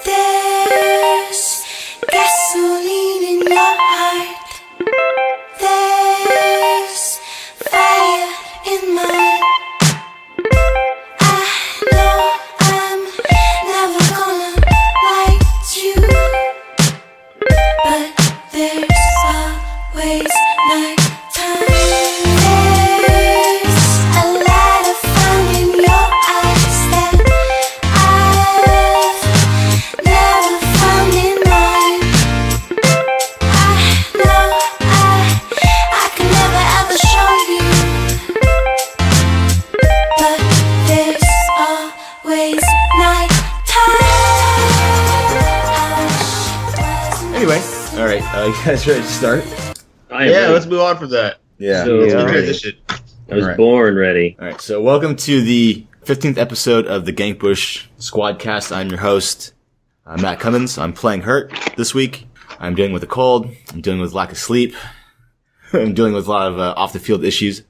There's gasoline in your heart. There's fire in mine. I know I'm never gonna like you, but there's always nighttime. There's a light I found in your eyes that I've never found in mine. I know I can never ever show you, but there's always nighttime. Anyway, all right, you guys ready to start? Yeah, let's move on from that. Yeah. So let's Yeah. transition. I was Alright. born ready. All right, so welcome to the 15th episode of the GankBush Squadcast. I'm your host, Matt Cummins. I'm playing hurt this week. I'm dealing with a cold. I'm dealing with lack of sleep. I'm dealing with a lot of off-the-field issues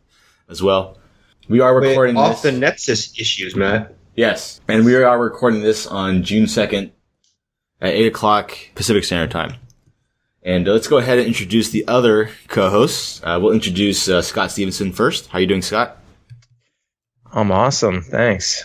as well. We are recording Off this. the Nexus issues, Matt. Yes, and we are recording this on June 2nd at 8 o'clock Pacific Standard Time. And let's go ahead and introduce the other co-hosts. We'll introduce Scott Stevenson first. How are you doing, Scott? I'm awesome, thanks.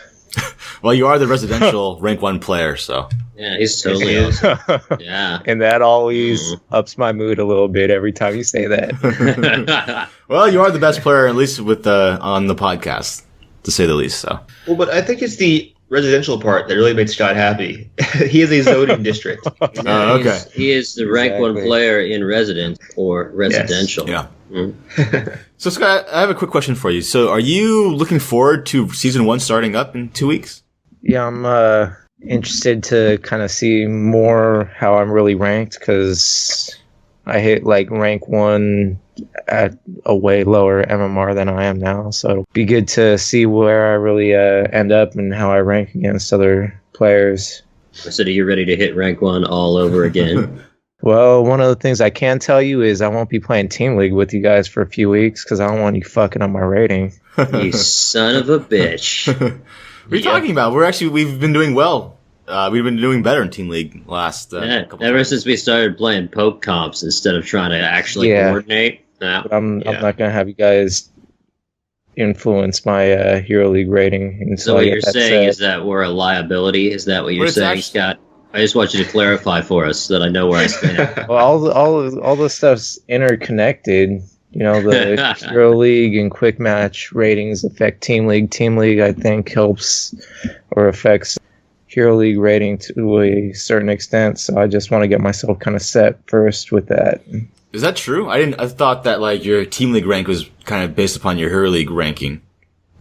Well, you are the residential rank 1 player, so. Yeah, he's totally awesome. Yeah. And that always ups my mood a little bit every time you say that. Well, you are the best player, at least with on the podcast, to say the least. So. Well, but I think it's the residential part that really made Scott happy. He is a zoning district. Okay. He is the rank 1 Exactly. player in resident or residential. Yeah. Mm. So, Scott, I have a quick question for you. So, are you looking forward to Season 1 starting up in 2 weeks? Yeah, I'm interested to kind of see more how I'm really ranked, because I hit like rank 1 at a way lower MMR than I am now. So it'll be good to see where I really end up and how I rank against other players. So are you ready to hit rank 1 all over again? Well, one of the things I can tell you is I won't be playing Team League with you guys for a few weeks because I don't want you fucking up my rating. You son of a bitch. What are you talking about? We've been doing well. We've been doing better in Team League last Yeah, couple ever times. since we started playing poke comps instead of trying to actually coordinate. Yeah. But I'm not going to have you guys influence my Hero League rating until So what I you're get that saying set. is that we're a liability? Is that what you're it's saying, actually- Scott? I just want you to clarify for us so that I know where I stand. Well, all the stuff's interconnected. You know, the Hero League and Quick Match ratings affect Team League. Team League, I think, helps or affects Hero League rating to a certain extent. So I just want to get myself kind of set first with that. Is that true? I thought that like your Team League rank was kind of based upon your Hero League ranking.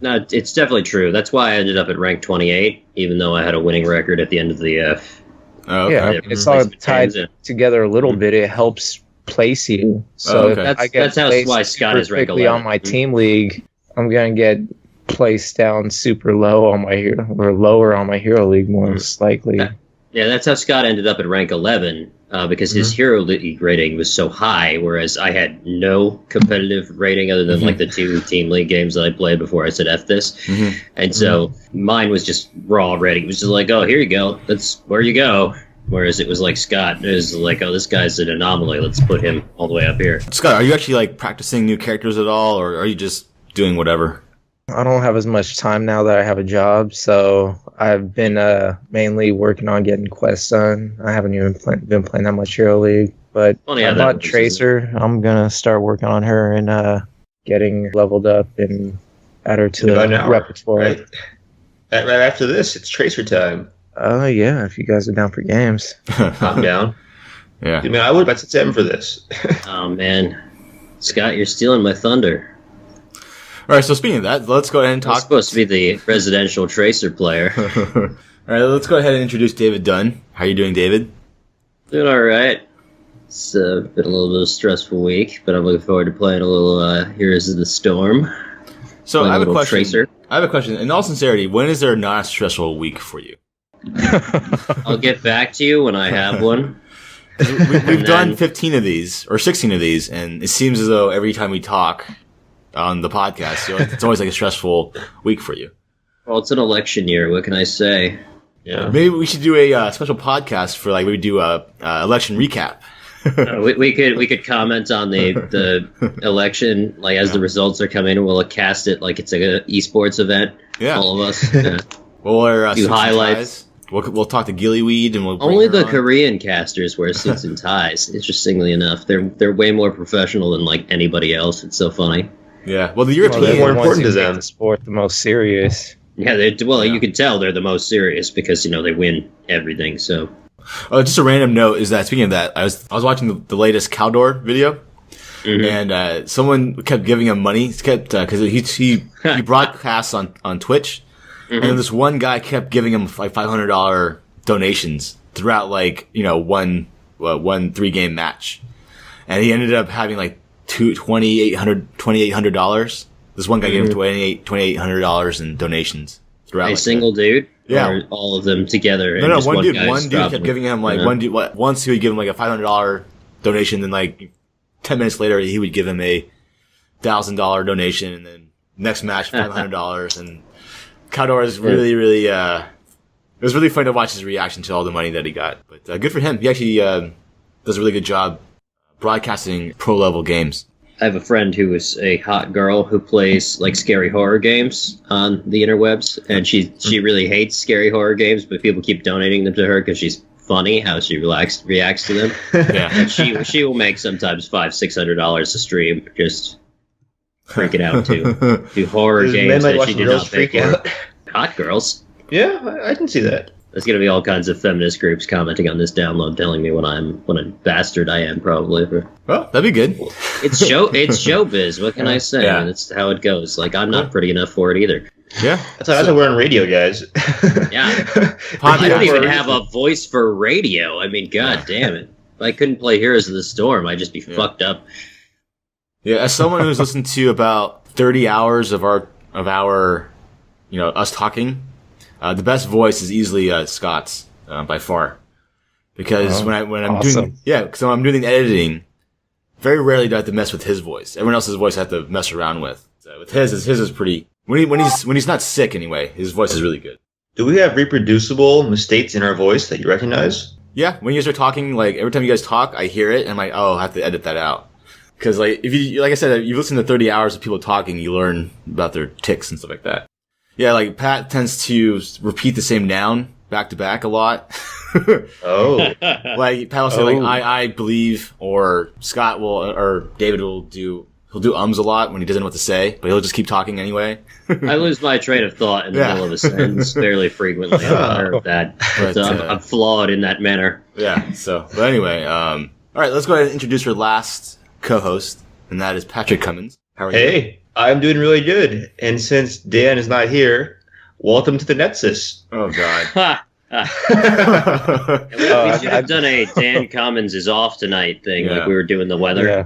No, it's definitely true. That's why I ended up at rank 28, even though I had a winning record at the end of the Oh, okay. Yeah, Yeah, it's all placement tied terms, yeah. together a little bit. It helps place you. So Oh, okay. if I get That's how placed why Scott super is rank quickly 11. on my Team League, I'm gonna get placed down super low on my hero or lower on my Hero League most likely. Yeah, that's how Scott ended up at rank 11, because his Hero League rating was so high, whereas I had no competitive rating other than like the 2 Team League games that I played before I said F this. And so mine was just raw rating. It was just like, oh, here you go. That's where you go. Whereas it was like Scott, it was like, oh, this guy's an anomaly. Let's put him all the way up here. Scott, are you actually like practicing new characters at all, or are you just doing whatever? I don't have as much time now that I have a job, so I've been mainly working on getting quests done. I haven't even been playing that much Hero League, but Funny I how that bought works, Tracer. I'm gonna start working on her and getting leveled up and add her to In about an the hour, repertoire. right? Right after this, it's Tracer time. Oh yeah, if you guys are down for games. I'm down. Yeah. I mean, I would bet $7 for this. Oh, man. Scott, you're stealing my thunder. All right. So speaking of that, let's go ahead and I'm talk. supposed to be the residential Tracer player. All right. Let's go ahead and introduce David Dunn. How are you doing, David? Doing all right. It's been a little bit of a stressful week, but I'm looking forward to playing a little Heroes of the Storm. So Playing I have a little question. Tracer. I have a question. In all sincerity, when is there not a stressful week for you? I'll get back to you when I have one. We've done 15 of these, or 16 of these, and it seems as though every time we talk on the podcast, it's always like a stressful week for you. Well, it's an election year. What can I say? Yeah. Maybe we should do a special podcast for like we do a election recap. We could comment on the election like as the results are coming, and we'll cast it like it's like an esports event. Yeah. All of us. Yeah. We'll wear Do suits and highlights. ties. We'll talk to Gillyweed and we'll bring Only her the on. Korean casters wear suits and ties. Interestingly enough, they're way more professional than like anybody else. It's so funny. Yeah. Well, the Well, European they're more the ones important who to make them. the sport the most serious. Yeah, you can tell they're the most serious because they win everything. So just a random note is that speaking of that, I was watching the latest Caldor video, and someone kept giving him money. He kept because he broadcasts on Twitch, and this one guy kept giving him like $500 donations throughout like one 3-game match, and he ended up having like $2,800. This one guy gave him $2,800 in donations throughout. a like, single dude, Yeah. or all of them together. No, and just one dude. guy's One dude dropping kept it. giving him like Yeah. one dude. Once he would give him like a $500 donation, then like 10 minutes later he would give him a $1,000 donation, and then next match $500. And Caldor is really, really. It was really fun to watch his reaction to all the money that he got. But good for him. He actually does a really good job broadcasting pro level games. I have a friend who is a hot girl who plays like scary horror games on the interwebs, and she really hates scary horror games, but people keep donating them to her because she's funny how she reacts to them. Yeah. And she will make sometimes $500-$600 a stream just freaking out to horror There's men games like that she watching did girls not pay freak for. out. Hot girls. Yeah, I can see that. There's gonna be all kinds of feminist groups commenting on this download, telling me what a bastard I am, probably. Well, that'd be good. It's showbiz. What can I say? Yeah. That's how it goes. Like I'm not pretty enough for it either. Yeah. That's why we're on radio, guys. Yeah. Podcast. I don't even have a voice for radio. I mean, god damn it. If I couldn't play Heroes of the Storm, I'd just be fucked up. Yeah, as someone who's listened to about 30 hours of our us talking, the best voice is easily Scott's by far, because when I'm awesome. because when I'm doing the editing, very rarely do I have to mess with his voice. Everyone else's voice I have to mess around with. So with his is pretty. When he's not sick anyway, his voice is really good. Do we have reproducible mistakes in our voice that you recognize? Yeah, when you guys are talking, like every time you guys talk, I hear it and I'm like, oh, I have to edit that out. Because like if you, like I said, if you listen to 30 hours of people talking, you learn about their tics and stuff like that. Yeah, like Pat tends to repeat the same noun back to back a lot. Oh. Like Pat will say like I believe, or Scott will, or David will do. He'll do ums a lot when he doesn't know what to say, but he'll just keep talking anyway. I lose my train of thought in the Yeah. middle of a sentence fairly frequently. I'm aware of that. But, So I'm flawed in that manner. Yeah. So, but anyway, all right. Let's go ahead and introduce our last co-host, and that is Patrick Cummins. How are you? Hey, I'm doing really good. And since Dan is not here, welcome to the Netsis. Oh God. Ha! We should have done a Dan Commons is off tonight thing, Yeah. like we were doing the weather. Yeah.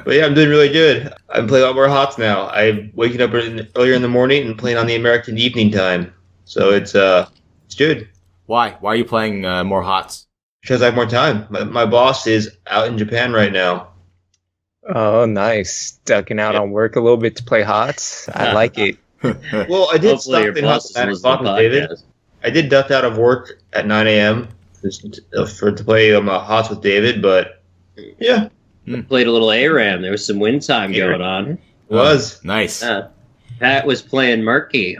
But yeah, I'm doing really good. I'm playing a lot more HOTS now. I'm waking up earlier in the morning and playing on the American evening time. So it's good. Why? Why are you playing more HOTS? Because I have more time. My boss is out in Japan right now. Oh, nice. Ducking out on work a little bit to play HOTS. I like it. Well, I did Hopefully stop your in boss HOTS at 9 listens to the o'clock with David. podcast. I did duck out of work at 9 a.m. to play HOTS with David, but yeah, Played a little ARAM. There was some wind time going on. it was. Nice. Pat was playing Murky.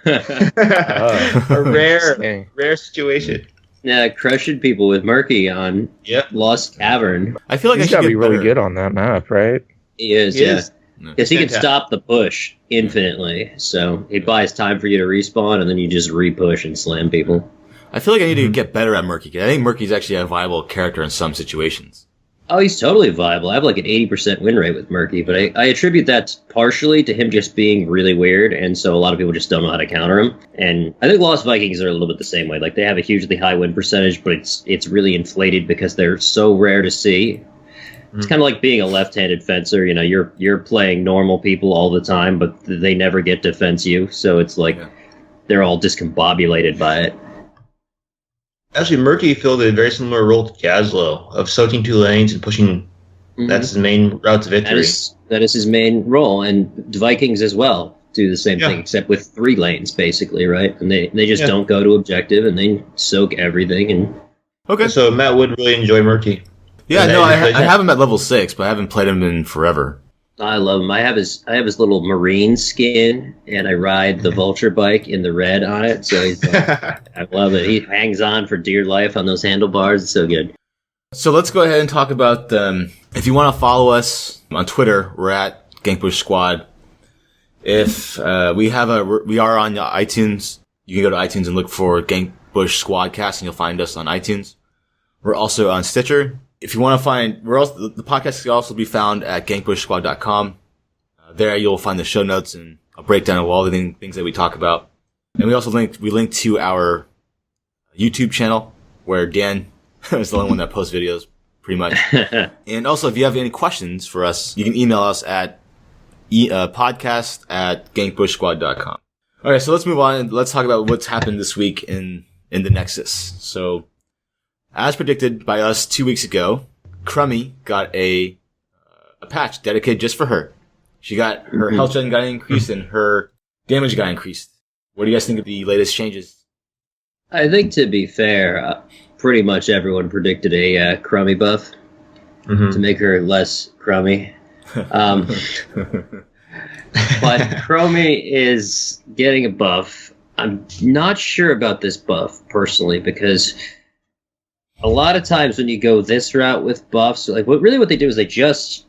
A rare Dang. situation. Yeah, crushing people with Murky on Yep. Lost Cavern. I feel like I He's should got to get be really better. good on that map, right? He is, He yeah. is. Because he can Fantastic. stop the push infinitely. So he buys time for you to respawn, and then you just re-push and slam people. I feel like I need to get better at Murky. I think Murky's actually a viable character in some situations. Oh, he's totally viable. I have like an 80% win rate with Murky, but I attribute that partially to him just being really weird, and so a lot of people just don't know how to counter him. And I think Lost Vikings are a little bit the same way. Like, they have a hugely high win percentage, but it's really inflated because they're so rare to see. It's kind of like being a left-handed fencer. You know, you're playing normal people all the time, but they never get to fence you, so it's like they're all discombobulated by it. Actually, Murky filled a very similar role to Gazlo of soaking two lanes and pushing. Mhm. That's his main route to victory. That is his main role, and the Vikings as well. do the same thing, except with 3 lanes, basically, right? And they just Yeah. don't go to objective, and they soak everything. And Okay. So Matt would really enjoy Murky. Yeah, And no, then I you play- have him at level 6, but I haven't played him in forever. I love him. I have his little marine skin, and I ride the vulture bike in the red on it. So he's I love it. He hangs on for dear life on those handlebars. It's so good. So let's go ahead and talk about, if you want to follow us on Twitter, we're at GankBush Squad. If we are on iTunes, you can go to iTunes and look for GankBush Squadcast and you'll find us on iTunes. We're also on Stitcher. If you want to find, the podcast can also be found at gankbushsquad.com. There you'll find the show notes and a breakdown of all the things that we talk about. And we also link to our YouTube channel where Dan is the only one that posts videos pretty much. And also if you have any questions for us, you can email us at podcast@gankbushsquad.com. All right, so let's move on and let's talk about what's happened this week in the Nexus. So, as predicted by us 2 weeks ago, Crummy got a patch dedicated just for her. She got her health gen got increased and her damage got increased. What do you guys think of the latest changes? I think, to be fair, pretty much everyone predicted a Crummy buff to make her less crummy. But Crummy is getting a buff. I'm not sure about this buff, personally, because a lot of times when you go this route with buffs, like what they do is they just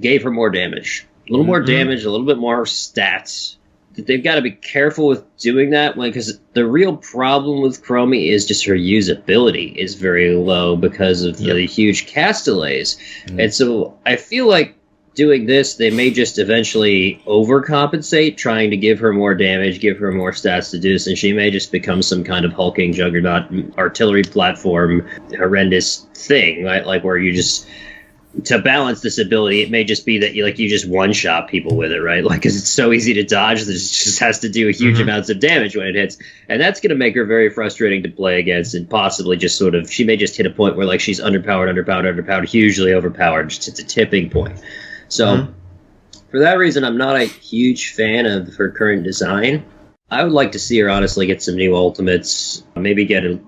gave her more damage. A little more damage, a little bit more stats. They've got to be careful with doing that, because the real problem with Crummy is just her usability is very low because of the huge cast delays. And so I feel like doing this, they may just eventually overcompensate, trying to give her more damage, give her more stats to do this, and she may just become some kind of hulking juggernaut artillery platform horrendous thing, right? Like where you just, to balance this ability, it may just be that you just one-shot people with it, right? Like, because it's so easy to dodge that it just has to do huge amounts of damage when it hits, and that's going to make her very frustrating to play against, and possibly just sort of, she may just hit a point where like she's underpowered, hugely overpowered, just it's a tipping point. So, for that reason, I'm not a huge fan of her current design. I would like to see her honestly get some new ultimates, maybe get a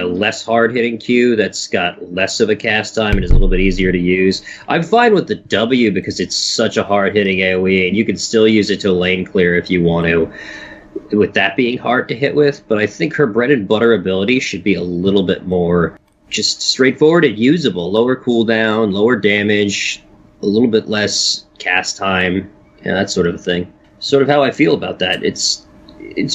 less hard-hitting Q that's got less of a cast time and is a little bit easier to use. I'm fine with the W because it's such a hard-hitting AoE, and you can still use it to lane clear if you want to, with that being hard to hit with. But I think her bread-and-butter ability should be a little bit more just straightforward and usable. Lower cooldown, lower damage, a little bit less cast time, that sort of a thing. Sort of how I feel about that. It's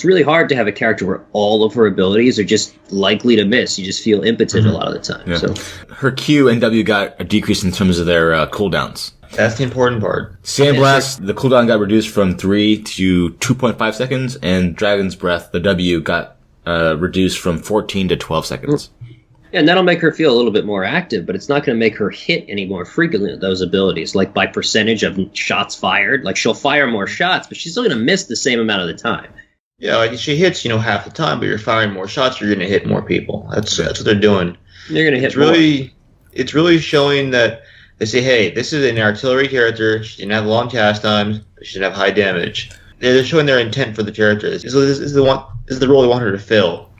really hard to have a character where all of her abilities are just likely to miss. You just feel impotent a lot of the time. Yeah. So Her Q and W got a decrease in terms of their cooldowns. That's the important part. Sandblast, the cooldown got reduced from 3 to 2.5 seconds, and Dragon's Breath, the W, got reduced from 14 to 12 seconds. and that'll make her feel a little bit more active, but it's not going to make her hit any more frequently with those abilities, like by percentage of shots fired. Like, she'll fire more shots, but she's still going to miss the same amount of the time. Yeah, like she hits, half the time, but you're firing more shots, you're going to hit more people. That's what they're doing. You're going to hit It's really showing that they say, hey, this is an artillery character. She didn't have long cast times. She didn't have high damage. They're showing their intent for the character. This is the role they want her to fill.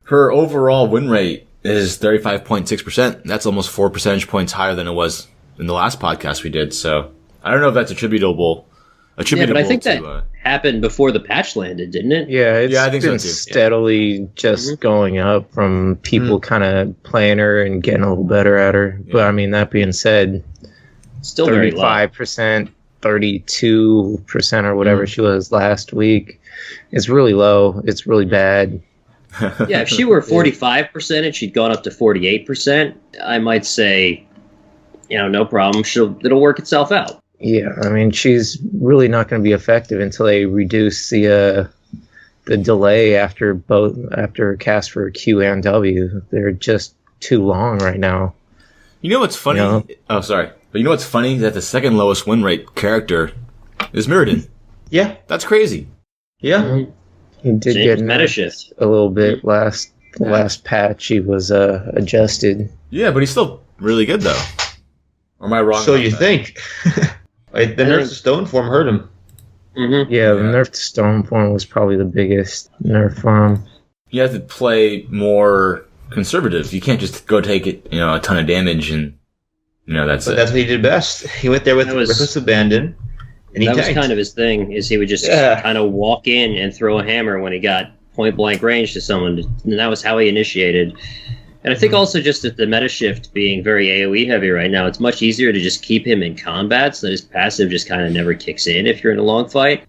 Her overall win rate is 35.6%. That's almost 4 percentage points higher than it was in the last podcast we did. So I don't know if that's attributable. Yeah, but I think that happened before the patch landed, didn't it? Yeah, I think been so too. steadily just going up from people kind of playing her and getting a little better at her. Yeah. But I mean, that being said, still 35%, 32% or whatever she was last week. It's really low. It's really bad. Yeah, if she were 45% and she'd gone up to 48%, I might say, no problem. It'll work itself out. Yeah, I mean, she's really not going to be effective until they reduce the delay after cast for Q and W. They're just too long right now. You know what's funny? Oh, sorry. But you know what's funny? That the second lowest win rate character is Muradin. Yeah. That's crazy. Yeah. He did get meta shift a little bit last patch. He was adjusted. Yeah, but he's still really good, though. Or am I wrong? So you think. The Nurse's Stone form hurt him. Mm-hmm. Yeah, the nerf to Stormform was probably the biggest nerf for him. You have to play more conservative. You can't just go take it, a ton of damage and, that's But it. that's what he did best. He went there with Reckless Abandon, and he That was tanked. kind of his thing, is he would just kind of walk in and throw a hammer when he got point-blank range to someone, and that was how he initiated. And I think also just that the meta shift being very AoE heavy right now, it's much easier to just keep him in combat so that his passive just kind of never kicks in if you're in a long fight.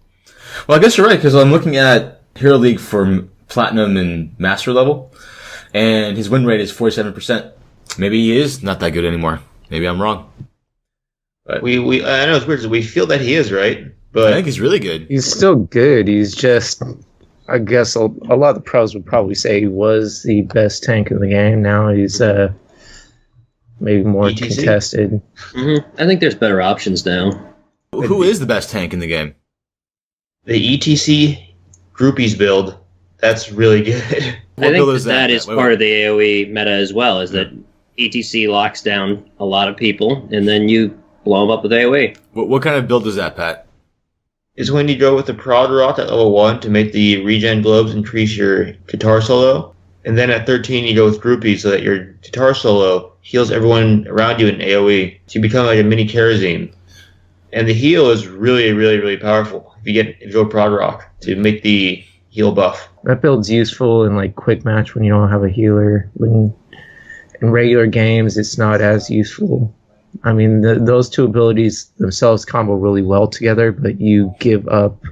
Well, I guess you're right, because I'm looking at Hero League for Platinum and Master level, and his win rate is 47%. Maybe he is not that good anymore. Maybe I'm wrong. But I know it's weird. So we feel that he is right, I but think he's really good. He's still good. He's just, I guess a lot of the pros would probably say he was the best tank in the game. Now he's maybe more ETC? contested. Mm-hmm. I think there's better options now. Who is the best tank in the game? the ETC groupies build, that's really good. What I build think is that is Wait, part of the AoE meta as well, is that ETC locks down a lot of people, and then you blow them up with AoE. What kind of build is that, Pat? Is when you go with the Prod Rock at level 1 to make the regen globes increase your guitar solo. And then at 13 you go with groupies so that your guitar solo heals everyone around you in AoE. So you become like a mini Karazim. And the heal is really, really, really powerful if you go Prod Rock to make the heal buff. That build's useful in like quick match when you don't have a healer. When in regular games, it's not as useful. I mean, those two abilities themselves combo really well together, but you give up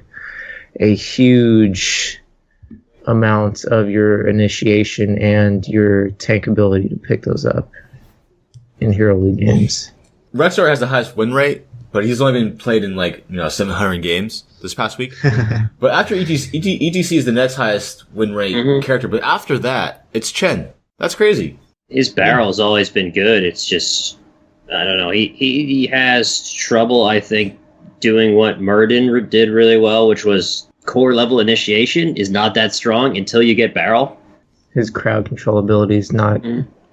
a huge amount of your initiation and your tank ability to pick those up in Hero League games. Rexar has the highest win rate, but he's only been played in 700 games this past week. But after ETC is the next highest win rate character, but after that, it's Chen. That's crazy. His barrel's always been good. It's just, I don't know. He has trouble, I think, doing what Muradin did really well, which was core level initiation is not that strong until you get barrel. His crowd control ability is not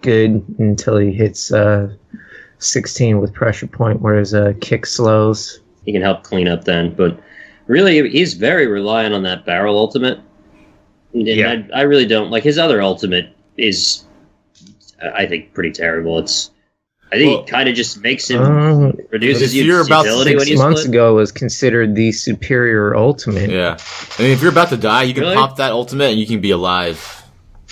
good until he hits 16 with pressure point, whereas kick slows. He can help clean up then, but really he's very reliant on that barrel ultimate. And Yeah. I really don't like his other ultimate is, I think, pretty terrible. I think it kind of just makes him reduces if you're his about utility when 6 you months split. ago was considered the superior ultimate. Yeah. I mean, if you're about to die, you can Really? pop that ultimate and you can be alive.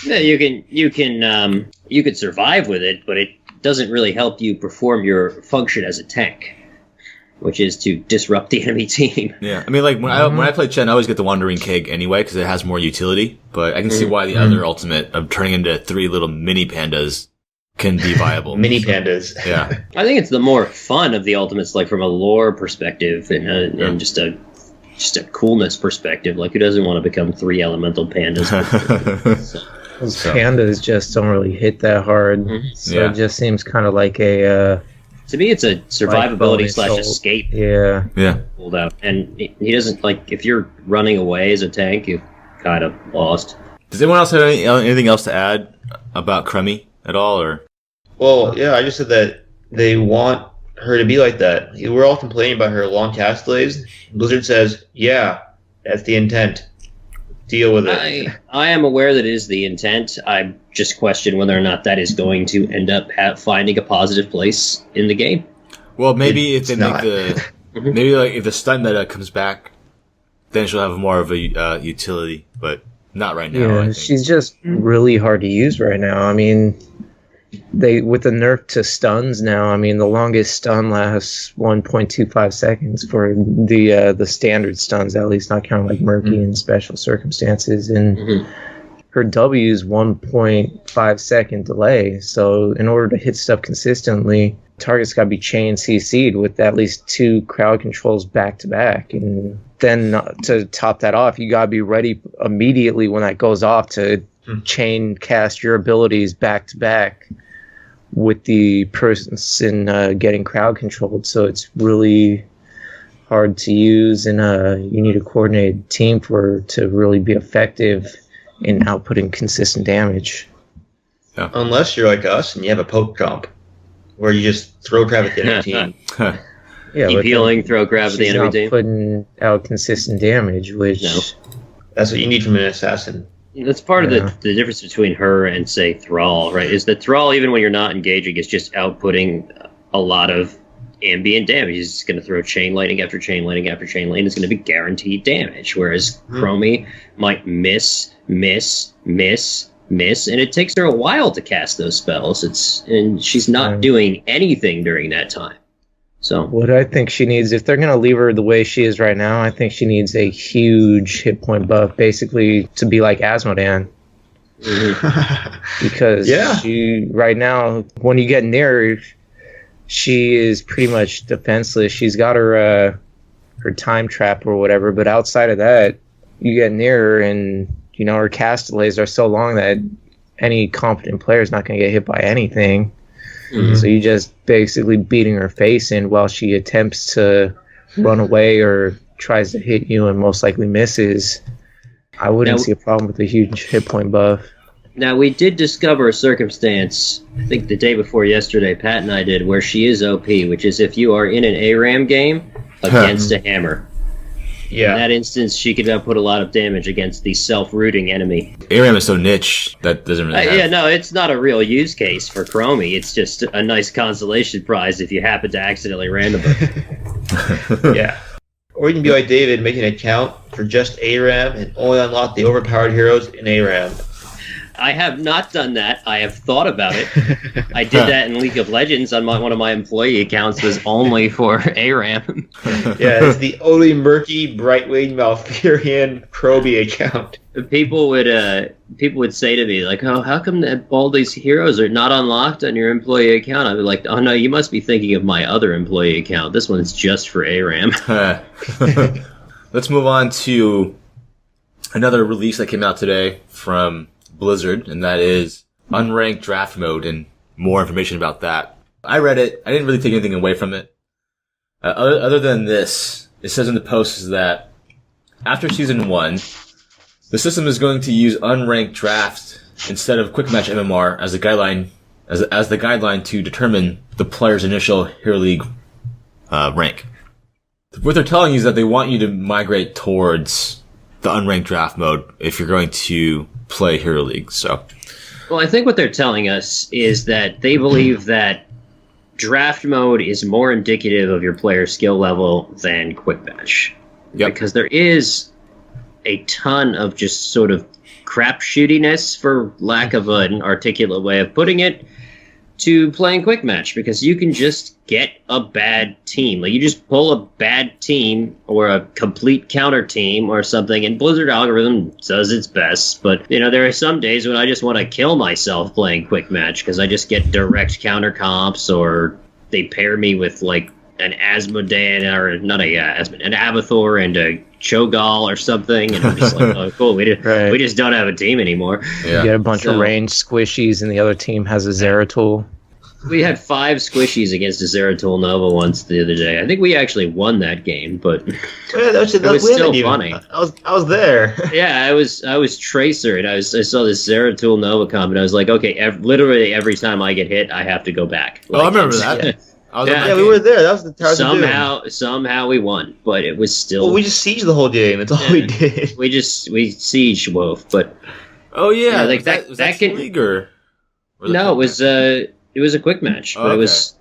Yeah, you can survive with it, but it doesn't really help you perform your function as a tank, which is to disrupt the enemy team. Yeah. I mean, when I play Chen, I always get the Wandering Keg anyway because it has more utility. But I can see why the other ultimate of turning into 3 little mini pandas can be viable. Mini pandas. Yeah. I think it's the more fun of the ultimates, like from a lore perspective and just a coolness perspective. Like, who doesn't want to become 3 elemental pandas? Those pandas just don't really hit that hard. So Yeah. it just seems kind of like a To me, it's a survivability bonus slash ult. escape yeah. Yeah. pulled out. And he doesn't, like, if you're running away as a tank, you've kind of lost. Does anyone else have anything else to add about Crummy at all? Or Well, yeah, I just said that they want her to be like that. We're all complaining about her long cast delays. Blizzard says, yeah, that's the intent. Deal with it. I am aware that it is the intent. I just question whether or not that is going to end up finding a positive place in the game. well, maybe if they It's make not. if the stun meta comes back, then she'll have more of a utility. But not right now. I Yeah, think. she's just really hard to use right now. I mean, with the nerf to stuns now, I mean, the longest stun lasts 1.25 seconds for the standard stuns, at least, not counting like murky and special circumstances. And her W is 1.5 second delay. So in order to hit stuff consistently, targets got to be chain CC'd with at least 2 crowd controls back to back. And then to top that off, you got to be ready immediately when that goes off to chain cast your abilities back to back with the person getting crowd controlled. So it's really hard to use, and you need a coordinated team to really be effective in outputting consistent damage. Unless you're like us and you have a poke comp, where you just throw traffic at a team. Yeah, keep but healing, throw grab at the she's enemy not team. putting out consistent damage, which No. That's what you need from an assassin. That's part of Yeah. the difference between her and, say, Thrall, right? Is that Thrall, even when you're not engaging, is just outputting a lot of ambient damage. He's just going to throw chain lightning after chain lightning after chain lightning. It's going to be guaranteed damage. Whereas Crummy might miss, and it takes her a while to cast those spells. And she's not doing anything during that time. So what I think she needs, if they're going to leave her the way she is right now, I think she needs a huge hit point buff, basically to be like Asmodan. Because she, right now, when you get near her, she is pretty much defenseless. She's got her time trap or whatever, but outside of that, you get near her and, you know, her cast delays are so long that any competent player is not going to get hit by anything. So you just basically beating her face in while she attempts to run away or tries to hit you and most likely misses. I wouldn't see a problem with a huge hit point buff. now we did discover a circumstance, I think the day before yesterday, Pat and I did, where she is OP, which is if you are in an ARAM game against a hammer. Yeah. In that instance, she could put a lot of damage against the self-rooting enemy. ARAM is so niche that doesn't really have... Yeah, no, it's not a real use case for Crummy. It's just a nice consolation prize if you happen to accidentally random her. Yeah. Or you can be like David, make an account for just ARAM and only unlock the overpowered heroes in ARAM. I have not done that. I have thought about it. I did that in League of Legends on one of my employee accounts was only for ARAM. Yeah, it's the only murky, Brightwing, Malfurion, Proby account. People would say to me, like, oh, how come that all these heroes are not unlocked on your employee account? I'd be like, oh, no, you must be thinking of my other employee account. This one's just for ARAM. Let's move on to another release that came out today from Blizzard, and that is unranked draft mode, and more information about that. I read it. I didn't really take anything away from it. Other than this, it says in the post is that after Season 1, the system is going to use unranked draft instead of quick match MMR as the guideline to determine the player's initial Hero League rank. What they're telling you is that they want you to migrate towards the unranked draft mode if you're going to play Hero League. So, well, I think what they're telling us is that they believe that draft mode is more indicative of your player's skill level than quick match. Yep. Because there is a ton of just sort of crapshootiness, for lack of an articulate way of putting it, to playing quick match, because you can just get a bad team. Like, you just pull a bad team or a complete counter team or something, and Blizzard algorithm does its best. But, you know, there are some days when I just want to kill myself playing quick match because I just get direct counter comps, or they pair me with, like, an Asmodan, or not an Abathur and a Cho'Gall or something, and I'm just like, oh, cool, we just don't have a team anymore. yeah. You get a bunch of ranged squishies, and the other team has a Zeratul. We had 5 squishies against a Zeratul Nova once the other day. I think we actually won that game, but Yeah, that was still funny. I was there. Yeah, I was Tracer, and I saw this Zeratul Nova comp, and I was like, okay, literally every time I get hit, I have to go back. Oh, I remember that. I was on Yeah. that Yeah, we game. were there. That was the Towers of Doom. Somehow we won, but it was still. Well, we just sieged the whole game. That's all we did. we siege Wolf, but Oh yeah, Yeah, like was that Team can- League or was no, it was a quick match, but Oh, it was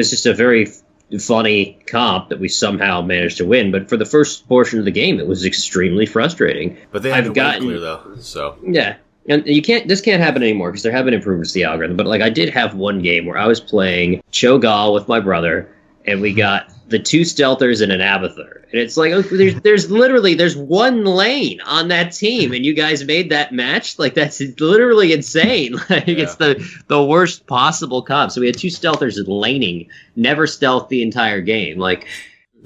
just a very funny comp that we somehow managed to win. But for the first portion of the game, it was extremely frustrating. But they had I've to win gotten- clear though. So Yeah. And this can't happen anymore because there have been improvements to the algorithm. But like, I did have one game where I was playing Cho'Gall with my brother, and we got the 2 stealthers and an Abathur. And it's like, okay, there's one lane on that team, and you guys made that match? Like, that's literally insane. Like, It's the worst possible comp. So we had 2 stealthers laning, never stealth the entire game. Like,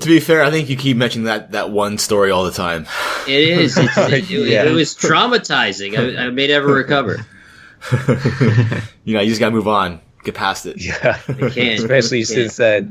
to be fair, I think you keep mentioning that one story all the time. it is. It was traumatizing. I may never recover. You just gotta move on, get past it. Yeah, It can't. especially It can't. since that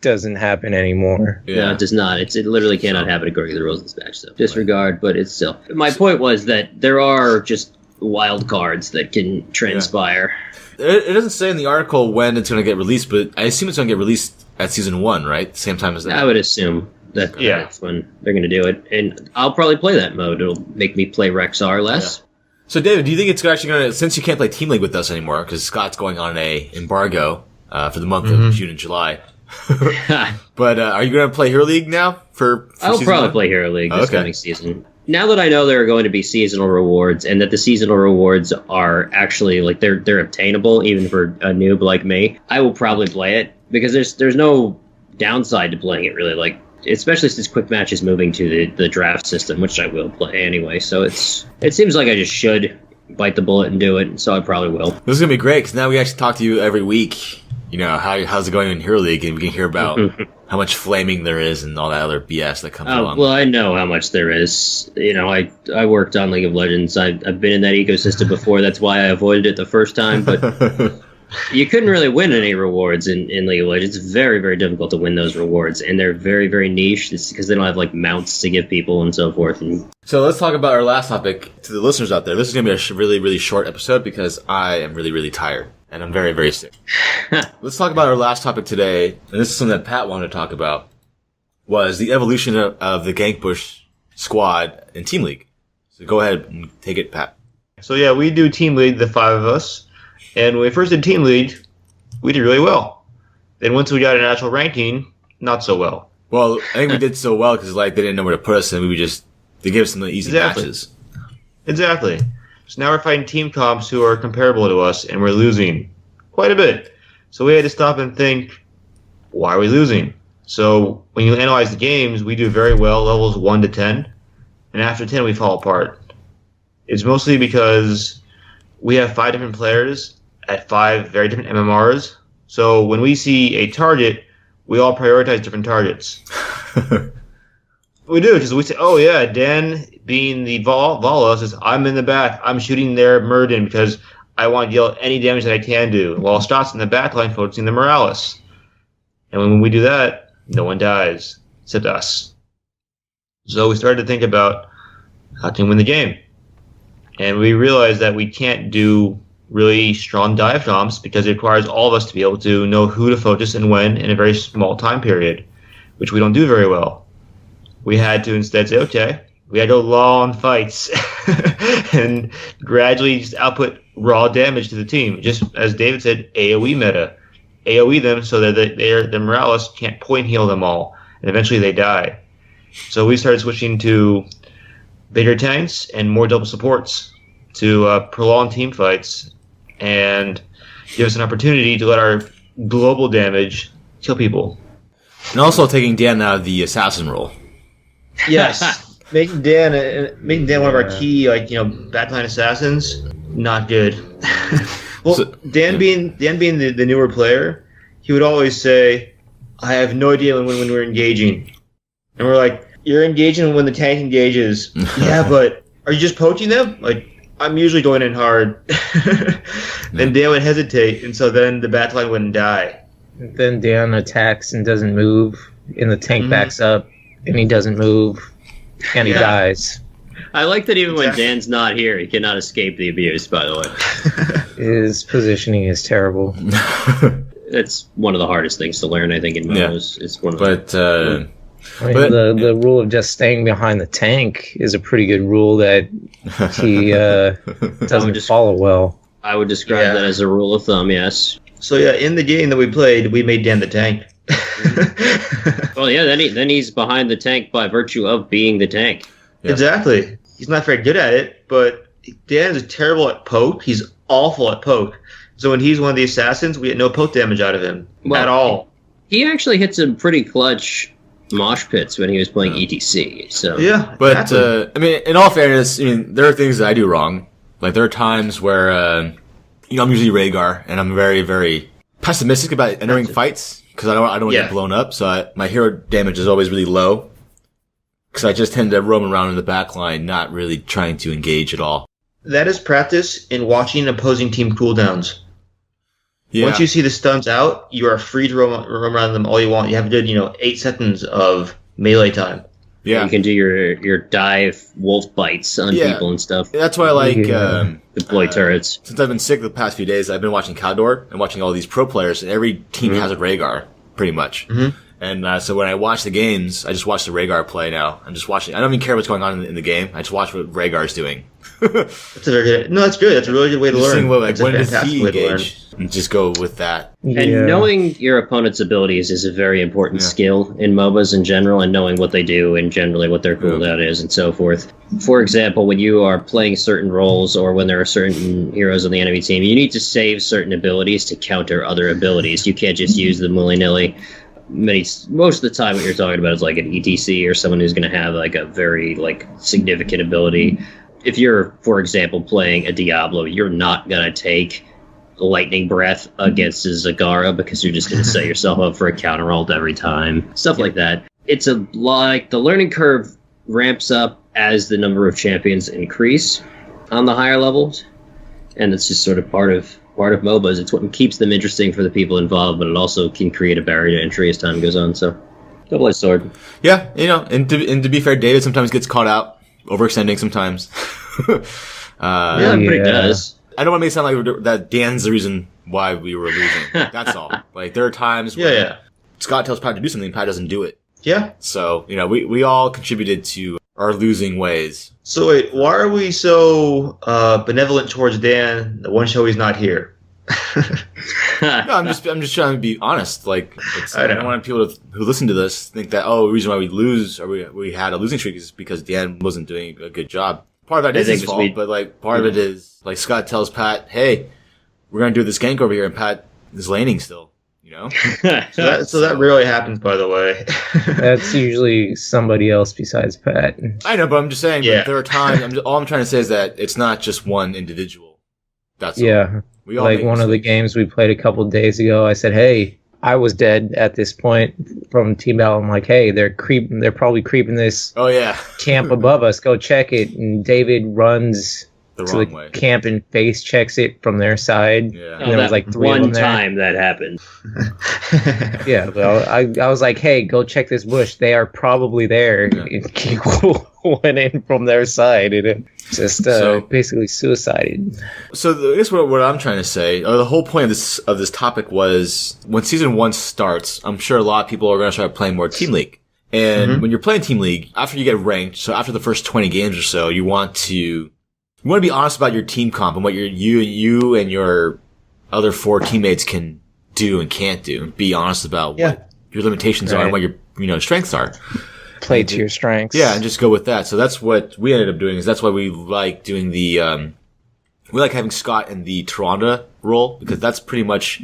doesn't happen anymore. Yeah. No, it does not. It literally cannot happen according to the rules of this match. So disregard, but it's still. My point was that there are just wild cards that can transpire. It doesn't say in the article when it's going to get released, but I assume it's going to get released at Season 1, right? Same time as that. I would assume that's when they're going to do it. And I'll probably play that mode. It'll make me play Rexar less. Yeah. So, David, do you think it's actually going to, since you can't play Team League with us anymore, because Scott's going on a embargo for the month of June and July, but are you going to play Hero League now for I'll probably play Hero League this coming season. Now that I know there are going to be seasonal rewards, and that the seasonal rewards are actually, like, they're obtainable even for a noob like me, I will probably play it, because there's no downside to playing it, really. Like, especially since Quick Match is moving to the draft system, which I will play anyway. So it seems like I just should bite the bullet and do it, so I probably will. This is going to be great, because now we actually talk to you every week. You know, how's it going in Hero League, and we can hear about how much flaming there is and all that other BS that comes along. Well, I know how much there is. You know, I worked on League of Legends. I've been in that ecosystem before. That's why I avoided it the first time, but... You couldn't really win any rewards in League of Legends. It's very, very difficult to win those rewards, and they're very, very niche. It's because they don't have like mounts to give people and so forth. So let's talk about our last topic to the listeners out there. This is going to be a really, really short episode because I am really, really tired, and I'm very, very sick. Let's talk about our last topic today, and this is something that Pat wanted to talk about, was the evolution of the GankBush Squad in Team League. So go ahead and take it, Pat. So yeah, we do Team League, the 5 of us. And when we first did Team League, we did really well. Then once we got an actual ranking, not so well. Well, I think we did so well because they didn't know where to put us, and they gave us some easy matches. Exactly. So now we're fighting team comps who are comparable to us, and we're losing quite a bit. So we had to stop and think, why are we losing? So when you analyze the games, we do very well, levels 1 to 10. And after 10, we fall apart. It's mostly because we have 5 different players at 5 very different MMRs. So when we see a target, we all prioritize different targets. We do, because we say, oh yeah, Dan being the Vala says, I'm in the back, I'm shooting their Muradin because I want to deal any damage that I can do, while Stott's in the back line focusing the Morales. And when we do that, no one dies, except us. So we started to think about how to win the game. And we realized that we can't do really strong dive comps because it requires all of us to be able to know who to focus and when in a very small time period, which we don't do very well. We had to instead say, okay, we had to go long fights and gradually just output raw damage to the team. Just as David said, AoE meta. AoE them so that the Morales can't point heal them all, and eventually they die. So we started switching to bigger tanks and more double supports to prolong team fights and give us an opportunity to let our global damage kill people. And also taking Dan out of the assassin role. Yes, making Dan one of our key backline assassins, not good. Well, so, Dan being the newer player, he would always say, "I have no idea when we're engaging," and we're like, "You're engaging when the tank engages." Yeah, but are you just poaching them? Like, I'm usually going in hard. Then Dan would hesitate, and so then the backline wouldn't die. Then Dan attacks and doesn't move, and the tank backs up, and he doesn't move, and he dies. I like that even when Dan's not here, he cannot escape the abuse, by the way. His positioning is terrible. It's one of the hardest things to learn, I think, in MMOs. Yeah. It's one of the rule of just staying behind the tank is a pretty good rule that he doesn't follow well. I would describe that as a rule of thumb, yes. So yeah, in the game that we played, we made Dan the tank. Well, yeah, then he's behind the tank by virtue of being the tank. Yeah. Exactly. He's not very good at it, but Dan is terrible at poke. He's awful at poke. So when he's one of the assassins, we get no poke damage out of him at all. He actually hit some pretty clutch mosh pits when he was playing ETC. So yeah, but exactly. I mean, in all fairness, I mean there are things that I do wrong. Like there are times where I'm usually Rhaegar, and I'm very, very pessimistic about entering fights because I don't want to get blown up. So my hero damage is always really low. Because I just tend to roam around in the back line, not really trying to engage at all. That is practice in watching opposing team cooldowns. Yeah. Once you see the stuns out, you are free to roam around them all you want. You have a good, 8 seconds of melee time. Yeah. You can do your dive wolf bites on Yeah. people and stuff. That's why I like Deploy turrets. since I've been sick the past few days, I've been watching Caldor and watching all these pro players, and every team has a Rhaegar, pretty much. And so when I watch the games, I just watch the Rhaegar play now. I'm just watching. I don't even care what's going on in the game. I just watch what Rhaegar's doing. That's a very good. No, that's good. That's a really good way to Just learn. seeing what, That's when a does fantastic he way to learn. engage, and just go with that. And knowing your opponent's abilities is a very important skill in MOBAs in general, and knowing what they do and generally what their cooldown is and so forth. For example, when you are playing certain roles or when there are certain heroes on the enemy team, you need to save certain abilities to counter other abilities. You can't just use them willy-nilly. Most of the time what you're talking about is like an ETC or someone who's going to have like a very like significant ability. If you're, for example, playing a Diablo, you're not going to take lightning breath against a Zagara because you're just going to set yourself up for a counter ult every time. Stuff like that. It's like the learning curve ramps up as the number of champions increase on the higher levels, and it's just sort of part of MOBAs. It's what keeps them interesting for the people involved, but it also can create a barrier to entry as time goes on. So, double-edged sword. Yeah, and to be fair, David sometimes gets caught out, overextending sometimes. But it does. I don't want to make it sound like that Dan's the reason why we were losing. That's all. Like, there are times where Scott tells Pat to do something and Pat doesn't do it. Yeah. So, we all contributed to our losing ways. So wait, why are we so benevolent towards Dan? The one show he's not here. No, I'm just trying to be honest. Like, I don't want people who listen to this think that the reason why we lose or we had a losing streak is because Dan wasn't doing a good job. Part of that is his fault, but like part of it is like Scott tells Pat, "Hey, we're gonna do this gank over here," and Pat is laning still. You know. So that rarely happens, by the way. That's usually somebody else besides Pat. I know, but I'm just saying. That there are times. All I'm trying to say is that it's not just one individual. That's all. We all like one of the games we played a couple days ago. I said, "Hey, I was dead at this point from Team Battle." I'm like, "Hey, they're probably creeping this camp above us. Go check it." And David runs the to wrong the way. camp and face checks it from their side. Yeah. And there was like three of them one there. time that happened. Yeah, well, I was like, "Hey, go check this bush. They are probably there." And he went in from their side and it just basically suicided. So I guess what I'm trying to say, or the whole point of this topic was when season 1 starts, I'm sure a lot of people are going to start playing more Team League. And when you're playing Team League, after you get ranked, so after the first 20 games or so, you want to be honest about your team comp and what you and your other 4 teammates can do and can't do. Be honest about what your limitations are and what your strengths are. Play to your strengths. Yeah, and just go with that. So that's what we ended up doing. Is that's why we like doing the we like having Scott in the Tyrande role, because that's pretty much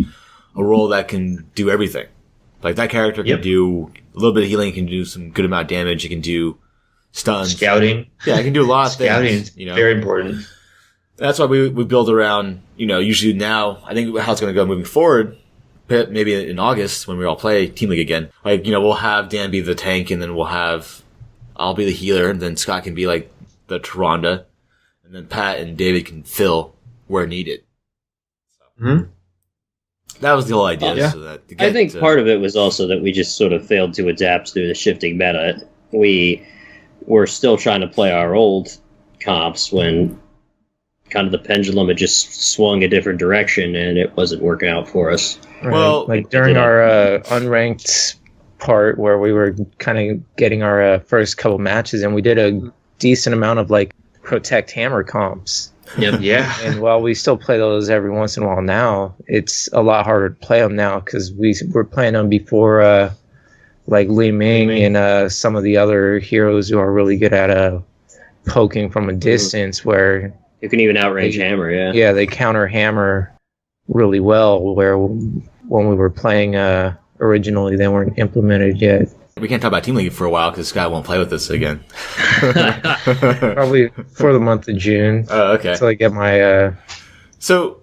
a role that can do everything. Like that character can do a little bit of healing, can do some good amount of damage, it can do stuns, Scouting. Yeah, it can do a lot of things. Scouting is very important. That's why we build around. Usually now, I think how it's going to go moving forward. Maybe in August when we all play Team League again. Like, we'll have Dan be the tank, and then I'll be the healer, and then Scott can be like the Tyrande, and then Pat and David can fill where needed. That was the whole idea. So that I think part of it was also that we just sort of failed to adapt through the shifting meta. We were still trying to play our old comps when kind of the pendulum had just swung a different direction, and it wasn't working out for us. Right. Well, like during our unranked part where we were kind of getting our first couple matches, and we did a decent amount of like protect hammer comps. Yep. Yeah. And while we still play those every once in a while now, it's a lot harder to play them now because we were playing them before like Li Ming and some of the other heroes who are really good at poking from a distance where you can even outrange hammer. Yeah, they counter hammer really well, where when we were playing originally they weren't implemented yet. We can't talk about Team League for a while because Scott won't play with us again. Probably for the month of June. Oh, okay. So I get my So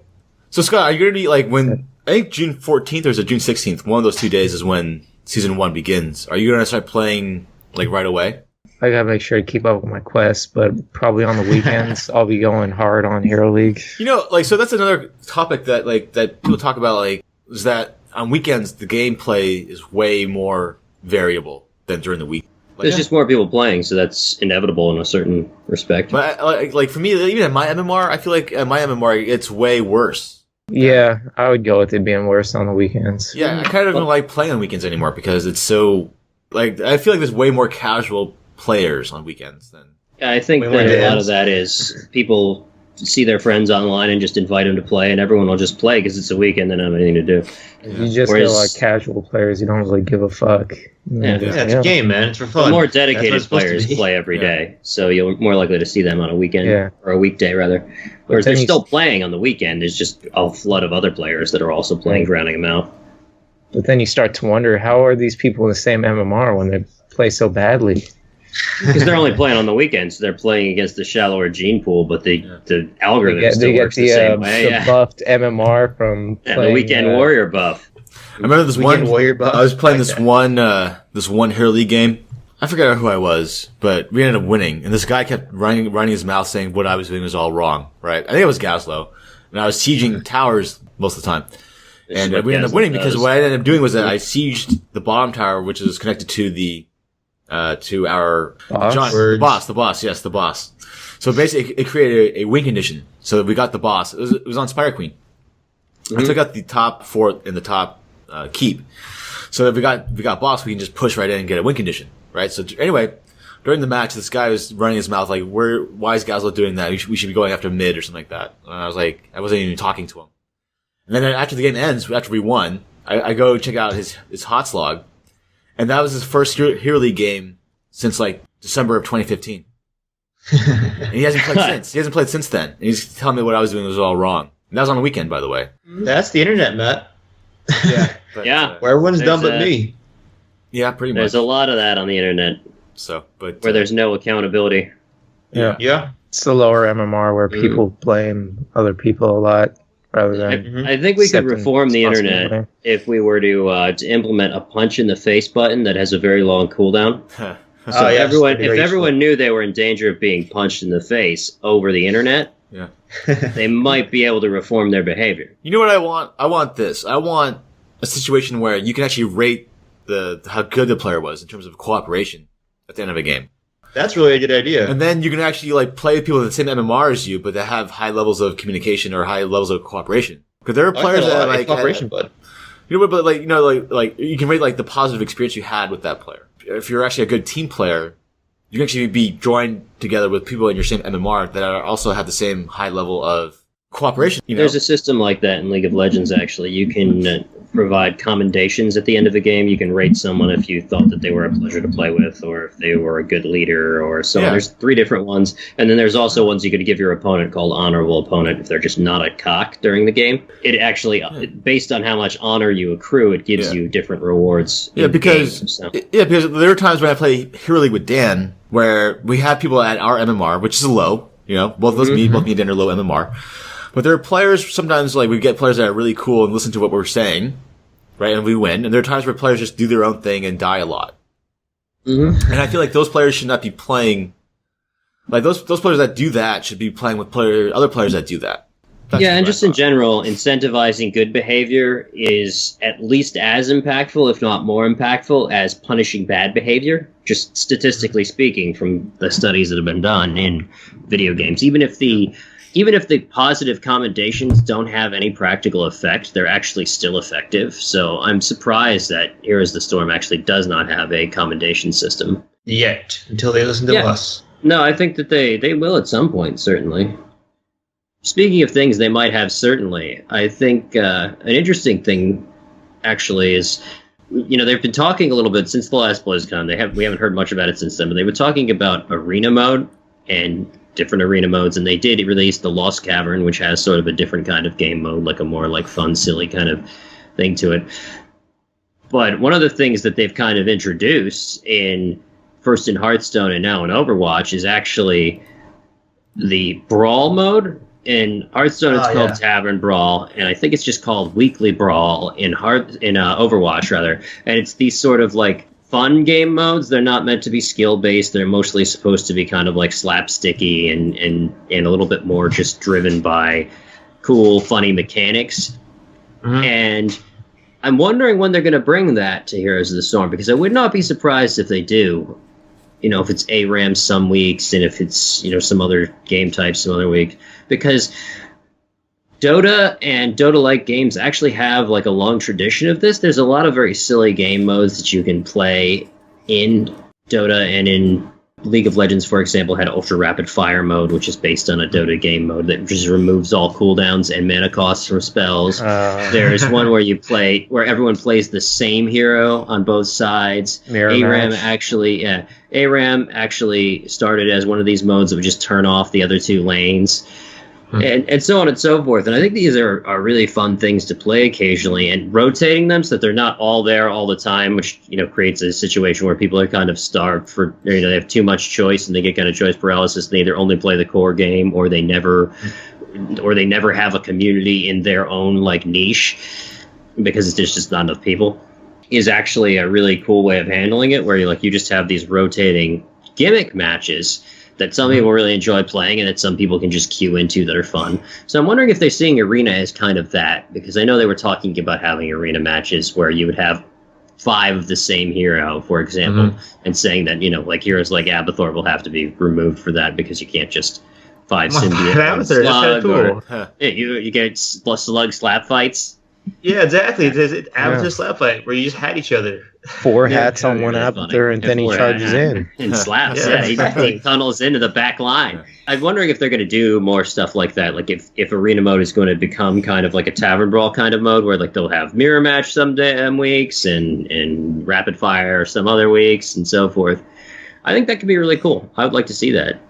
Scott, are you going to be like when I think June 14th or is it June 16th? One of those 2 days is when season 1 begins. Are you going to start playing like right away? I gotta make sure to keep up with my quests, but probably on the weekends I'll be going hard on Hero League. So that's another topic that people talk about, is that on weekends the gameplay is way more variable than during the week. There's just more people playing, so that's inevitable in a certain respect. But like for me, even at my MMR, I feel like at my MMR it's way worse. Yeah, I would go with it being worse on the weekends. Yeah, I kind of don't like playing on weekends anymore because it's so like I feel like there's way more casual players on weekends than. I think that a lot of that is people see their friends online and just invite them to play, and everyone will just play because it's a weekend and they don't have anything to do. You just get like casual players. You don't really give a fuck. Yeah, it's a game, man. It's for fun. The more dedicated players play every day, so you're more likely to see them on a weekend or a weekday, rather. Whereas they're still playing on the weekend. There's just a flood of other players that are also playing, drowning them out. But then you start to wonder, how are these people in the same MMR when they play so badly? Because they're only playing on the weekends. So they're playing against the shallower gene pool, but the algorithm still works the same way. The buffed MMR from the Weekend Warrior buff. I remember this one. I was playing this one Hero League game. I forgot who I was, but we ended up winning. And this guy kept running his mouth saying what I was doing was all wrong. Right? I think it was Gaslow, and I was sieging towers most of the time. And we ended up winning because what I ended up doing was that I sieged the bottom tower, which is connected to the to our the boss. So basically, it created a win condition. So we got the boss. It was on Spire Queen. Mm-hmm. I took out the top fort in the top keep. So if we got boss, we can just push right in and get a win condition, right? So anyway, during the match, this guy was running his mouth like, why is Gazlo doing that? We should be going after mid or something like that. And I was like, I wasn't even talking to him. And then after the game ends, after we won, I go check out his HOTS log. And that was his first Hero League game since like December of 2015. And he hasn't played since. He hasn't played since then. And he's telling me what I was doing was all wrong. And that was on the weekend, by the way. That's the internet, Matt. Yeah. Where everyone's dumb but me. Yeah, pretty much. There's a lot of that on the internet. So, but where there's no accountability. Yeah. It's the lower MMR where people blame other people a lot rather than. I think we could reform the internet if we were to implement a punch in the face button that has a very long cooldown. So if everyone knew they were in danger of being punched in the face over the internet, they might be able to reform their behavior. You know what I want? I want this. I want a situation where you can actually rate how good the player was in terms of cooperation at the end of a game. That's really a good idea. And then you can actually like play with people with the same MMR as you, but that have high levels of communication or high levels of cooperation. Because there are players that like cooperation, bud. You know, but like like you can rate like the positive experience you had with that player. If you're actually a good team player, you can actually be joined together with people in your same MMR that also have the same high level of cooperation. There's a system like that in League of Legends, actually. You can provide commendations at the end of a game. You can rate someone if you thought that they were a pleasure to play with, or if they were a good leader, or so on. There's 3 different ones. And then there's also ones you could give your opponent called honorable opponent if they're just not a cock during the game. It actually, based on how much honor you accrue, it gives you different rewards. Because there are times when I play Hero League with Dan where we have people at our MMR, which is low. You know, both me and Dan are low MMR. But there are players, sometimes like we get players that are really cool and listen to what we're saying, right? And we win. And there are times where players just do their own thing and die a lot. Mm-hmm. And I feel like those players should not be playing, like those players that do that should be playing with other players that do that. And just in general, incentivizing good behavior is at least as impactful, if not more impactful, as punishing bad behavior. Just statistically speaking, from the studies that have been done in video games, even if the positive commendations don't have any practical effect, they're actually still effective. So I'm surprised that Heroes of the Storm actually does not have a commendation system. Yet, until they listen to us. No, I think that they will at some point, certainly. Speaking of things they might have, certainly, I think an interesting thing, actually, is, they've been talking a little bit since the last BlizzCon. We haven't heard much about it since then, but they were talking about arena mode and different arena modes, and they did release the Lost Cavern, which has sort of a different kind of game mode, like a more like fun, silly kind of thing to it. But one of the things that they've kind of introduced first in Hearthstone and now in Overwatch is actually the Brawl mode. In Hearthstone, it's called Tavern Brawl, and I think it's just called Weekly Brawl in Overwatch, rather. And it's these sort of like fun game modes. They're not meant to be skill based. They're mostly supposed to be kind of like slapsticky and a little bit more just driven by cool, funny mechanics. Mm-hmm. And I'm wondering when they're going to bring that to Heroes of the Storm, because I would not be surprised if they do. if it's ARAM some weeks and if it's, some other game type some other week. Because Dota and Dota-like games actually have like a long tradition of this. There's a lot of very silly game modes that you can play in Dota, and in League of Legends, for example, had Ultra Rapid Fire mode, which is based on a Dota game mode that just removes all cooldowns and mana costs from spells. There's one where everyone plays the same hero on both sides. ARAM actually started as one of these modes that would just turn off the other two lanes. And so on and so forth. And I think these are really fun things to play occasionally, and rotating them so that they're not all there all the time, which, creates a situation where people are kind of starved for, they have too much choice and they get kind of choice paralysis. They either only play the core game or they never have a community in their own like niche because there's just not enough people, is actually a really cool way of handling it, where you just have these rotating gimmick matches that some people really enjoy playing and that some people can just queue into that are fun. So I'm wondering if they're seeing Arena as kind of that, because I know they were talking about having Arena matches where you would have 5 of the same hero, for example, and saying that, like heroes like Abathur will have to be removed for that because you can't just 5 symbiote slug, or you get slug slap fights. Yeah, exactly. It's Abathur slap fight where you just had each other. 4 hats on one Abathur, and then he charges in. And slaps, he tunnels into the back line. I'm wondering if they're going to do more stuff like that, like if Arena mode is going to become kind of like a Tavern Brawl kind of mode, where like they'll have Mirror Match some weeks and Rapid Fire some other weeks and so forth. I think that could be really cool. I would like to see that.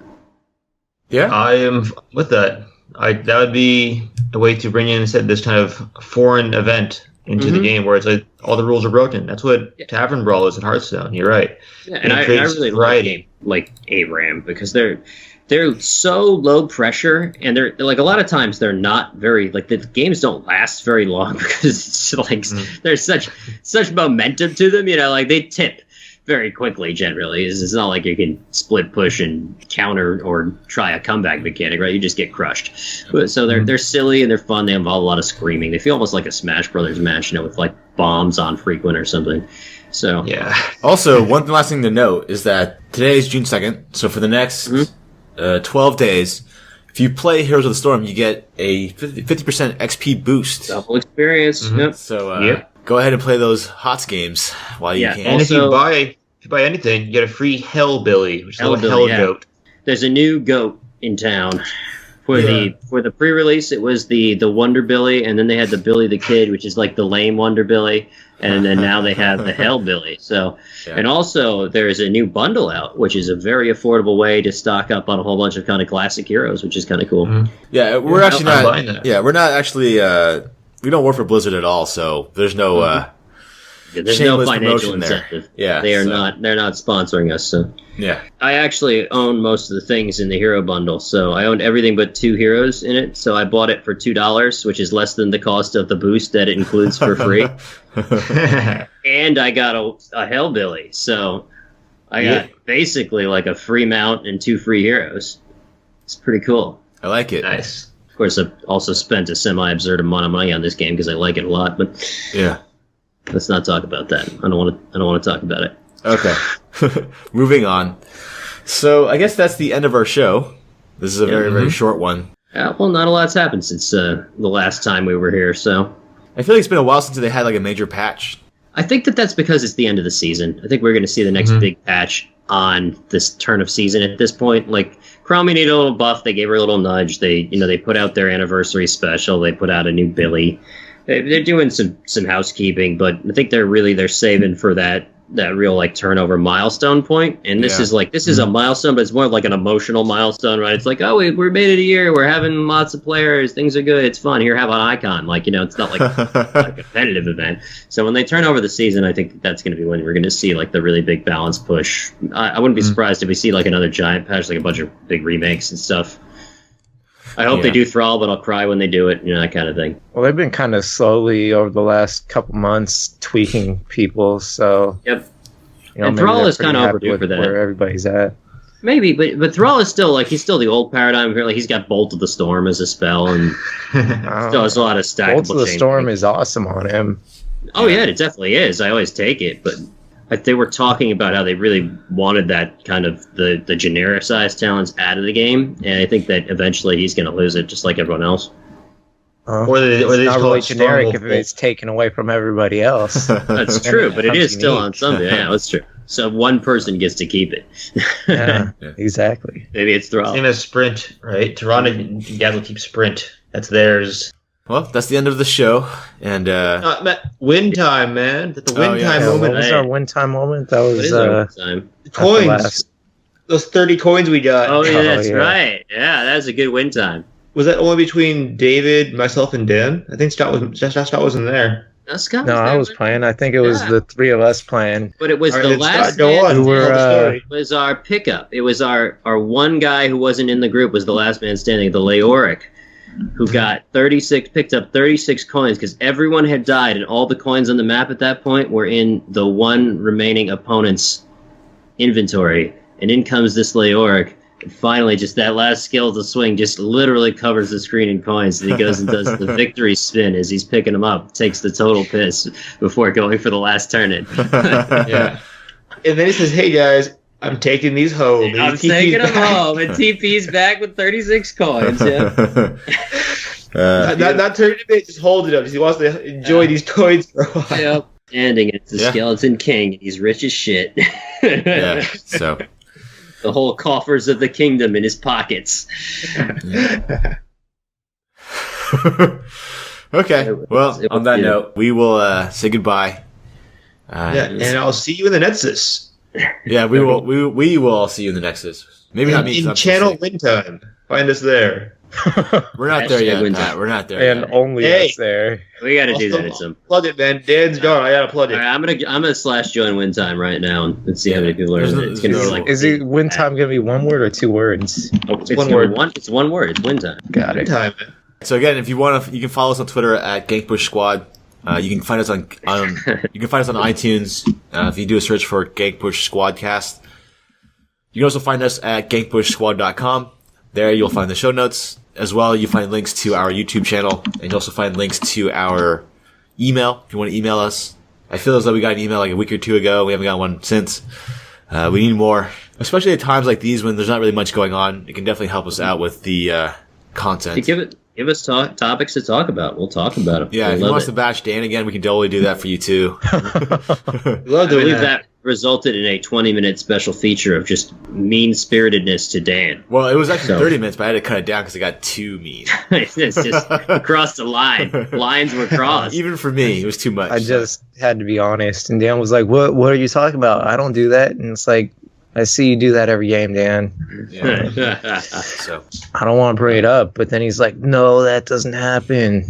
Yeah. I am with that. That would be a way to bring in this kind of foreign event into the game, where it's like all the rules are broken. That's what Tavern Brawl is in Hearthstone. You're right. Yeah, and I really like a game like ARAM because they're so low pressure, and they're like a lot of times they're not very like the games don't last very long because it's like there's such momentum to them. Like they tip very quickly generally. It's not like you can split push and counter or try a comeback mechanic, right? You just get crushed. So they're silly and they're fun. They involve a lot of screaming. They feel almost like a Smash Brothers match, with like bombs on frequent or something. So yeah. Also, one last thing to note is that today is June 2nd. So for the next 12 days, if you play Heroes of the Storm, you get a 50% XP boost. Double experience. Yep. So go ahead and play those HOTS games while you can. And if you buy anything, you get a free Hellbilly, which is a little hell goat. There's a new goat in town. For the pre-release, it was the Wonder Billy, and then they had the Billy the Kid, which is like the lame Wonder Billy, and then now they have the Hellbilly. So, and also there is a new bundle out, which is a very affordable way to stock up on a whole bunch of kind of classic heroes, which is kind of cool. Yeah, we're actually not. Yeah, we're not actually. We don't work for Blizzard at all, so there's no. There's no financial incentive. Yeah, they're not sponsoring us. So yeah, I actually own most of the things in the hero bundle. So I owned everything but 2 heroes in it. So I bought it for $2, which is less than the cost of the boost that it includes for free. And I got a Hellbilly. So I got basically like a free mount and 2 free heroes. It's pretty cool. I like it. Nice. Of course, I've also spent a semi-absurd amount of money on this game because I like it a lot. But yeah. Let's not talk about that. I don't want to talk about it. Okay. Moving on. So I guess that's the end of our show. This is a very, very short one. Well, not a lot's happened since the last time we were here, so. I feel like it's been a while since they had like a major patch. I think that's because it's the end of the season. I think we're going to see the next big patch on this turn of season at this point. Like, Crummy needed a little buff. They gave her a little nudge. They put out their anniversary special. They put out a new Billy. They're doing some housekeeping, but I think they're saving for that real like turnover milestone point. And this is a milestone, but it's more like an emotional milestone, right? It's like, oh, we made it a year. We're having lots of players. Things are good. It's fun. Here, have an icon. Like, it's not like a competitive event. So when they turn over the season, I think that's going to be when we're going to see like the really big balance push. I wouldn't be surprised if we see like another giant patch, like a bunch of big remakes and stuff. I hope they do Thrall, but I'll cry when they do it, that kind of thing. Well, they've been kind of slowly over the last couple months tweaking people, so... Yep. And Thrall is kind of overdue for that. Where everybody's at. Maybe, but Thrall is still, he's still the old paradigm here. Like, he's got Bolt of the Storm as a spell, and still has a lot of stackable Bolt of the Storm is awesome on him. Oh, yeah, it definitely is. I always take it, but They were talking about how they really wanted that kind of the genericized talents out of the game, and I think that eventually he's going to lose it, just like everyone else. Or they it's just not call really it generic if Stronghold. it's taken away from everybody else. That's true, but it is Becomes still unique. on Sunday. Yeah, that's true. So one person gets to keep it. Yeah, exactly. Maybe it's Thrall. Same as Sprint, right? Toronto and Diablo keep Sprint. That's theirs. Well, that's the end of the show, and Win time, man. The win Oh, yeah. time Yeah, moment. what was our win time moment? That What was is our time? The coins. last- Those 30 coins we got. Oh, yeah, Oh, that's yeah. right. Yeah, that was a good win time. Was that only between David, myself, and Dan? I think Scott wasn't there. Scott No, I there, was but- playing. I think it was Yeah. the three of us playing. But it was All right, the then, last Scott, go man on. Who were, Tell the story. was our pickup. It was our one guy who wasn't in the group was the last man standing, the Leoric, who got 36, picked up 36 coins because everyone had died and all the coins on the map at that point were in the one remaining opponent's inventory. And in comes this Leoric. And finally, just that last skill to swing just literally covers the screen in coins. And he goes and does the victory spin as he's picking them up, takes the total piss before going for the last turn-in. Yeah. And then he says, "Hey guys, I'm taking these home." And I'm he TP's taking him back. home, and TP's back with 36 coins. Yeah. Not turning it in, just hold it up. He wants to enjoy these coins for a while. Yep. Ending it's the Yeah. Skeleton King, and he's rich as shit. Yeah. So. The whole coffers of the kingdom in his pockets. Okay. Well, It was on that beautiful. note, we will say goodbye. Yeah, and I'll see you in the Nexus. Yeah, we will. We will all see you in the Nexus. Maybe not me. 'cause In I'm channel sick. win time. Find us there. We're not there Hashtag yet. win Pat. time. We're not there And yet. only Hey. us there. We got to do Also, that at some. Plug it, man. Dan's gone. I gotta plug All it. right, I'm gonna slash join win time right now and see how many people are There's in no- it. It's gonna be there's like Is it win time gonna be one word or two words? it's one one word. word. It's one word. It's win time. Got Win it. time, man. So again, if you want to, you can follow us on Twitter at GankBush Squad. You can find us on you can find us on iTunes if you do a search for GankBush Squadcast. You can also find us at gankbushsquad.com. There you'll find the show notes as well. You find links to our YouTube channel, and you also find links to our email if you want to email us. I feel as though we got an email like a week or two ago. We haven't got one since. We need more, especially at times like these when there's not really much going on. It can definitely help us out with the content. Give us topics to talk about. We'll talk about them. Yeah, I if you love want us it. to bash Dan again, we can totally do that for you too. We love I doing believe that. that resulted in a 20-minute special feature of just mean-spiritedness to Dan. Well, it was actually So- 30 minutes, but I had to cut it down because it got too mean. It's just crossed the line. Lines were crossed. Even for me, it was too much. I just had to be honest. And Dan was like, What are you talking about? I don't do that. And it's like, I see you do that every game, Dan. Yeah. So I don't want to bring it up. But then he's like, no, that doesn't happen.